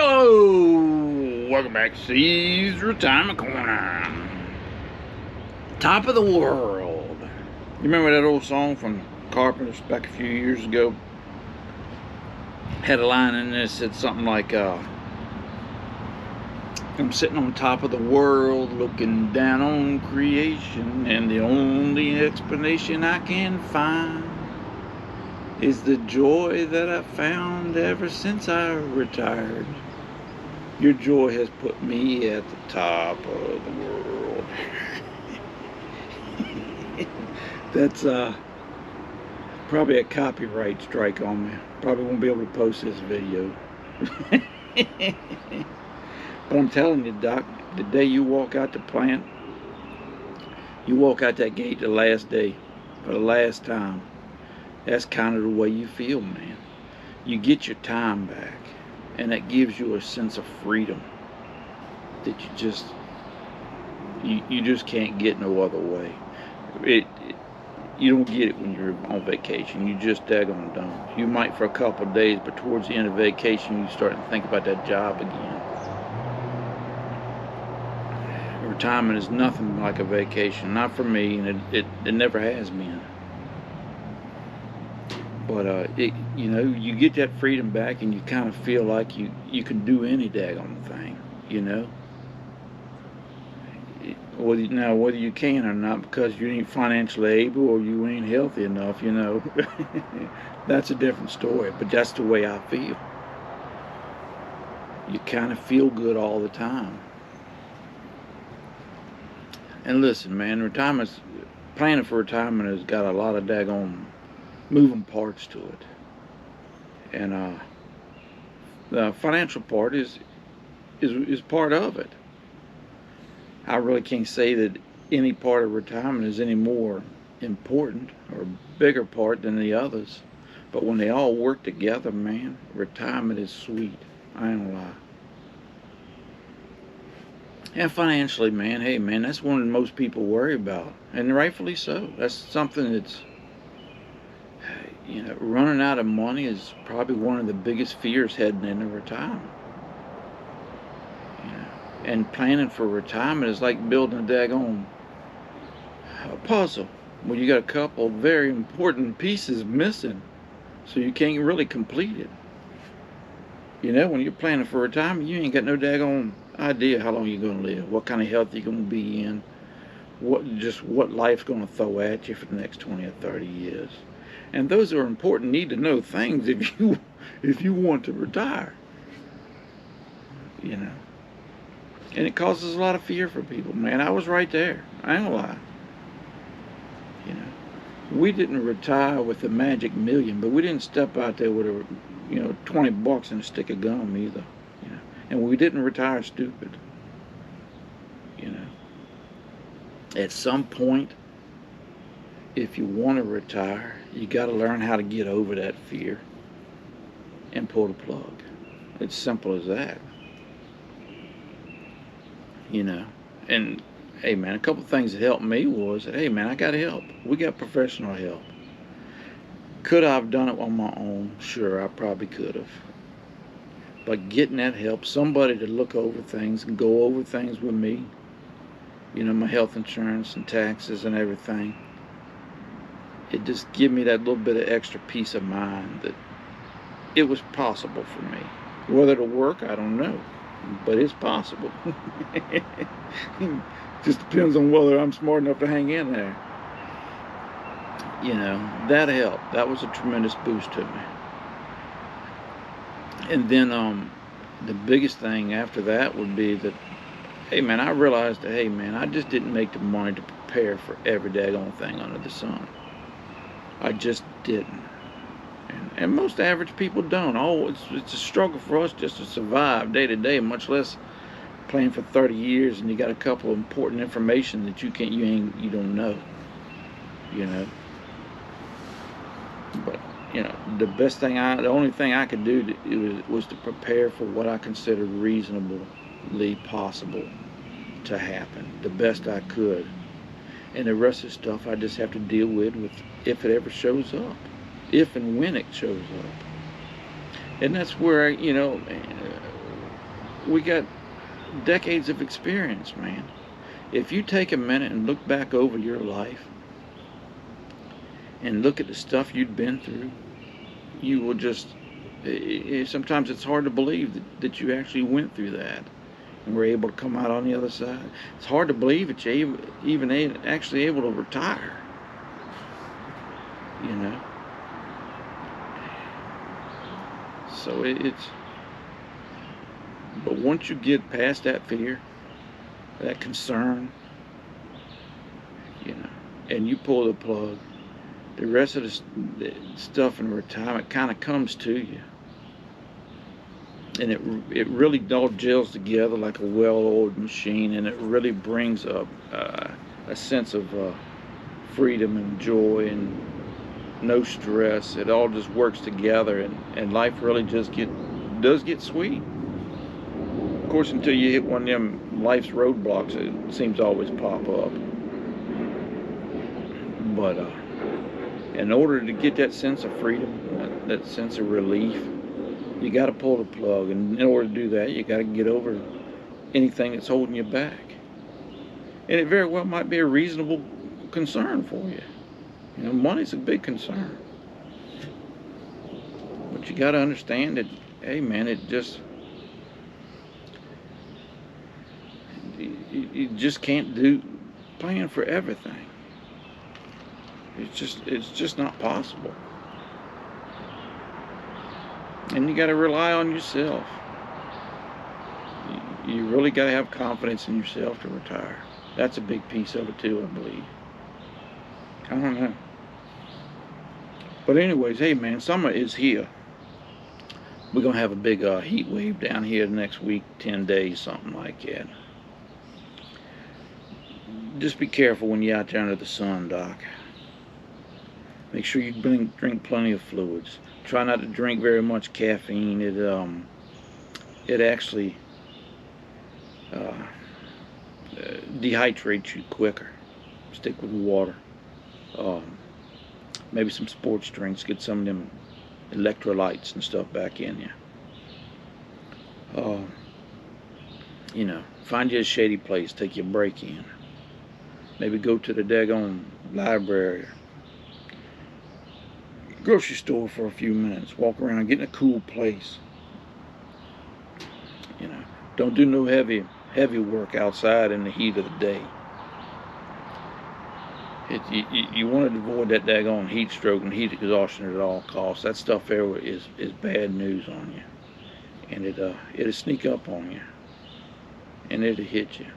Hello, welcome back to C's Retirement Corner. Top of the world. You remember that old song from Carpenters back a few years ago? Had a line in there that said something like, I'm sitting on top of the world looking down on creation, and the only explanation I can find is the joy that I found ever since I retired. Your joy has put me at the top of the world. That's probably a copyright strike on me. Probably won't be able to post this video. But I'm telling you, Doc, the day you walk out the plant, you walk out that gate the last day, for the last time, that's kind of the way you feel, man. You get your time back, and that gives you a sense of freedom that you just can't get no other way. You don't get it when you're on vacation. You just daggone don't. You might for a couple of days, but towards the end of vacation, you start to think about that job again. Retirement is nothing like a vacation. Not for me, and it never has been. But you get that freedom back, and you kind of feel like you can do any daggone thing, you know. Whether you can or not, because you ain't financially able or you ain't healthy enough, you know, that's a different story. But that's the way I feel. You kind of feel good all the time. And listen, man, planning for retirement has got a lot of daggone moving parts to it, and the financial part is part of it. I really can't say that any part of retirement is any more important or bigger part than the others, but when they all work together, man, retirement is sweet. I ain't gonna lie. And financially, man, hey man, that's one that most people worry about, and rightfully so. That's something that's, running out of money is probably one of the biggest fears heading into retirement. And planning for retirement is like building a daggone puzzle where you got a couple very important pieces missing, so you can't really complete it. When you're planning for retirement, you ain't got no daggone idea how long you're going to live, what kind of health you're going to be in, what life's going to throw at you for the next 20 or 30 years. And those are important, need to know things if you want to retire. And it causes a lot of fear for people, man. I was right there. I ain't gonna lie. We didn't retire with the magic million, but we didn't step out there with a, $20 and a stick of gum either. And we didn't retire stupid. At some point, if you want to retire, you got to learn how to get over that fear and pull the plug. It's simple as that. And hey man, a couple things that helped me was that, hey man, I got help. We got professional help. Could I have done it on my own? Sure, I probably could have. But getting that help, somebody to look over things and go over things with me, my health insurance and taxes and everything, it just gave me that little bit of extra peace of mind that it was possible for me. Whether it'll work, I don't know. But it's possible. Just depends on whether I'm smart enough to hang in there. That helped. That was a tremendous boost to me. And then the biggest thing after that would be that, hey man, I realized that, hey man, I just didn't make the money to prepare for every daggone thing under the sun. I just didn't. And most average people don't. It's a struggle for us just to survive day to day, much less playing for 30 years and you got a couple of important information that you don't know. But the only thing I could do was to prepare for what I considered reasonably possible to happen, the best I could. And the rest of the stuff I just have to deal with if it ever shows up. If and when it shows up. And that's where, we got decades of experience, man. If you take a minute and look back over your life and look at the stuff you'd been through, you will just, sometimes it's hard to believe that you actually went through that and were able to come out on the other side. It's hard to believe that you even actually able to retire, you know. So but once you get past that fear, that concern, you know, and you pull the plug, the rest of the stuff in retirement kind of comes to you. And it really all gels together like a well-oiled machine, and it really brings up a sense of freedom and joy and no stress. It all just works together, and life really just does get sweet. Of course, until you hit one of them life's roadblocks, it seems to always pop up. But in order to get that sense of freedom, that sense of relief, you got to pull the plug. And in order to do that, you got to get over anything that's holding you back. And it very well might be a reasonable concern for you. You know, money's a big concern. But you got to understand that, hey man, you just can't plan for everything. It's just not possible. And you got to rely on yourself. You really got to have confidence in yourself to retire. That's a big piece of it too, I believe. I don't know. But anyways, hey man, summer is here. We're going to have a big heat wave down here the next week, 10 days, something like that. Just be careful when you're out there under the sun, Doc. Make sure you drink plenty of fluids. Try not to drink very much caffeine. It actually dehydrates you quicker. Stick with water. Maybe some sports drinks. Get some of them electrolytes and stuff back in you. You know, find you a shady place. Take your break in. Maybe go to the daggone library, grocery store for a few minutes. Walk around, get in a cool place. You know, don't do no heavy work outside in the heat of the day. You want to avoid that daggone heat stroke and heat exhaustion at all costs. That stuff there is bad news on you, and it'll sneak up on you, and it'll hit you.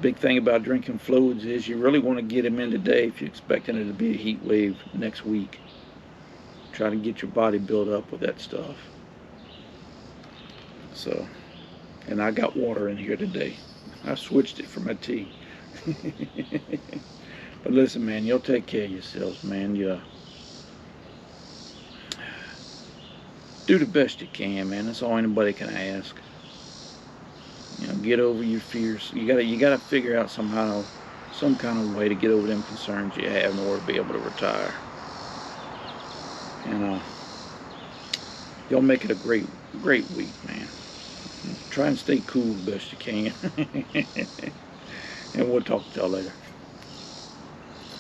Big thing about drinking fluids is you really want to get them in today if you're expecting it to be a heat wave next week. Try to get your body built up with that stuff. So, and I got water in here today. I switched it for my tea. But listen, man, you'll take care of yourselves, man. You do the best you can, man. That's all anybody can ask. You know, get over your fears. You gotta figure out some kind of way to get over them concerns you have in order to be able to retire. And y'all make it a great week, man. Try and stay cool the best you can. And we'll talk to y'all later.